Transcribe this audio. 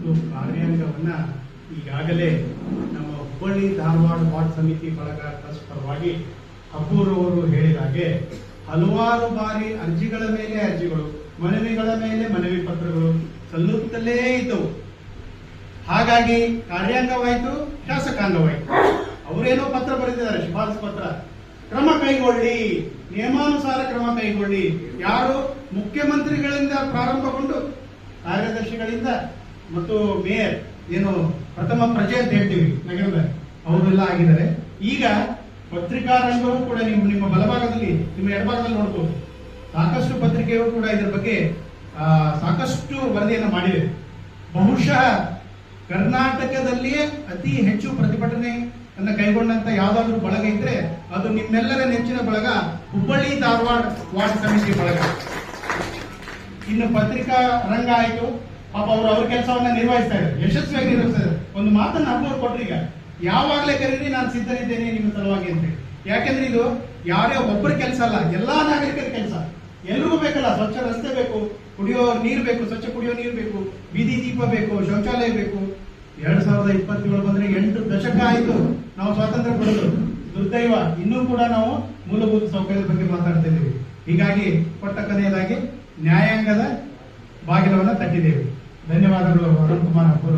ಒಂದು ಕಾರ್ಯಾಂಗವನ್ನ ಈಗಾಗಲೇ ನಮ್ಮ ಹುಬ್ಬಳ್ಳಿ ಧಾರವಾಡ ವಾರ್ಡ್ ಸಮಿತಿ ಬಳಗ ಟ್ರಸ್ಟ್ ಪರವಾಗಿ ಅಬ್ಬೂರವರು ಹೇಳಿದ ಹಾಗೆ ಹಲವಾರು ಬಾರಿ ಅರ್ಜಿಗಳ ಮೇಲೆ ಅರ್ಜಿಗಳು, ಮನವಿಗಳ ಮೇಲೆ ಮನವಿ ಪತ್ರಗಳು ಸಲ್ಲುತ್ತಲೇ ಇದ್ದವು. ಹಾಗಾಗಿ ಕಾರ್ಯಾಂಗವಾಯಿತು, ಶಾಸಕಾಂಗವಾಯಿತು. ಅವರೇನೋ ಪತ್ರ ಬರೆದಿದ್ದಾರೆ, ಶಿಫಾರಸು ಪತ್ರ, ಕ್ರಮ ಕೈಗೊಳ್ಳಿ, ನಿಯಮಾನುಸಾರ ಕ್ರಮ ಕೈಗೊಳ್ಳಿ. ಯಾರು ಮುಖ್ಯಮಂತ್ರಿಗಳಿಂದ ಪ್ರಾರಂಭಗೊಂಡು ಕಾರ್ಯದರ್ಶಿಗಳಿಂದ ಮತ್ತು ಮೇಯರ್, ಏನು ಪ್ರಥಮ ಪ್ರಜೆ ಅಂತ ಹೇಳ್ತೀವಿ ನಗರದ, ಅವರೆಲ್ಲ ಆಗಿದ್ದಾರೆ. ಈಗ ಪತ್ರಿಕಾ ರಂಗವೂ ಕೂಡ ನಿಮ್ಮ ಬಲಭಾಗದಲ್ಲಿ, ನಿಮ್ಮ ಎಡಭಾಗದಲ್ಲಿ ನೋಡಬಹುದು, ಸಾಕಷ್ಟು ಪತ್ರಿಕೆಯು ಕೂಡ ಇದರ ಬಗ್ಗೆ ಸಾಕಷ್ಟು ವರದಿಯನ್ನು ಮಾಡಿದೆ. ಬಹುಶಃ ಕರ್ನಾಟಕದಲ್ಲಿಯೇ ಅತಿ ಹೆಚ್ಚು ಪ್ರತಿಭಟನೆಯನ್ನು ಕೈಗೊಂಡಂತ ಯಾವ್ದಾದ್ರು ಬಳಗ ಇದ್ರೆ ಅದು ನಿಮ್ಮೆಲ್ಲರ ನೆಚ್ಚಿನ ಬಳಗ ಹುಬ್ಬಳ್ಳಿ ಧಾರವಾಡ ವಾರ್ಡ್ ಸಮಿತಿ ಬಳಗ. ಇನ್ನು ಪತ್ರಿಕಾ ರಂಗ ಆಯ್ತು, ಪಾಪ ಅವರು ಅವ್ರ ಕೆಲಸವನ್ನ ನಿರ್ವಹಿಸ್ತಾ ಇದ್ದಾರೆ, ಯಶಸ್ವಿಯಾಗಿ ನಿರ್ವಹಿಸ್ತಾ ಇದ್ದಾರೆ. ಒಂದು ಮಾತನ್ನ ಅಬ್ಬರು ಕೊಟ್ರಿ, ಈಗ ಯಾವಾಗಲೇ ಕರೀರಿ ನಾನು ಸಿದ್ಧನಿದ್ದೇನೆ ನಿಮ್ಮ ಸಲುವಾಗಿ ಅಂತ. ಯಾಕೆಂದ್ರೆ ಇದು ಯಾರೇ ಒಬ್ಬರ ಕೆಲಸ ಅಲ್ಲ, ಎಲ್ಲಾ ನಾಗರಿಕರ ಕೆಲಸ. ಎಲ್ರಿಗೂ ಬೇಕಲ್ಲ, ಸ್ವಚ್ಛ ರಸ್ತೆ ಬೇಕು, ಕುಡಿಯೋ ನೀರು ಬೇಕು, ಸ್ವಚ್ಛ ಕುಡಿಯೋ ನೀರು ಬೇಕು, ಬೀದಿ ದೀಪ ಬೇಕು, ಶೌಚಾಲಯ ಬೇಕು. 2027 ಬಂದ್ರೆ 8 ದಶಕ ಆಯಿತು ನಾವು ಸ್ವಾತಂತ್ರ್ಯ ಪಡೆದು. ದುರ್ದೈವ ಇನ್ನೂ ಕೂಡ ನಾವು ಮೂಲಭೂತ ಸೌಕರ್ಯದ ಬಗ್ಗೆ ಮಾತಾಡ್ತಾ ಇದ್ದೀವಿ. ಹೀಗಾಗಿ ಕೊಟ್ಟ ಕನೆಯದಾಗಿ ನ್ಯಾಯಾಂಗದ ಬಾಗಿಲವನ್ನ ತಟ್ಟಿದ್ದೇವೆ. ಧನ್ಯವಾದಗಳು ಅರುಣ್ ಕುಮಾರ್ ಅಬ್ಬೂರು.